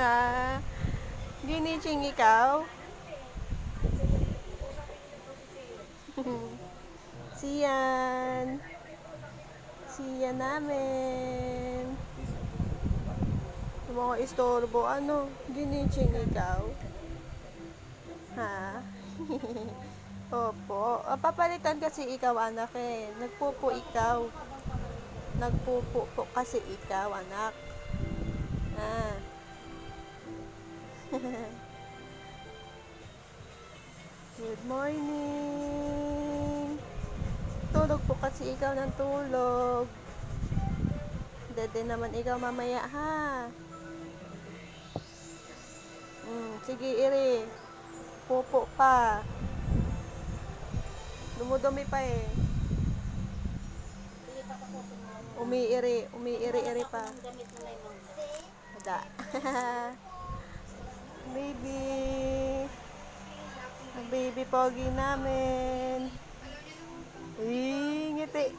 Ah, giniching ikaw? Siyan. Siyan namin. Yung mga istorbo, ano? Giniching ikaw? Ha? Opo. Papalitan kasi ikaw, anak eh. Nagpupo ikaw. Nagpupo po kasi ikaw, anak. Ah. Good morning. Tulog po kasi ikaw ng tulog. Dede naman ikaw mamaya, ha? Sige, iri. Pupo pa. Dumudumi pa eh. Umiiri pa. Ada. Baby. Ang baby pogi namin. Ngiti.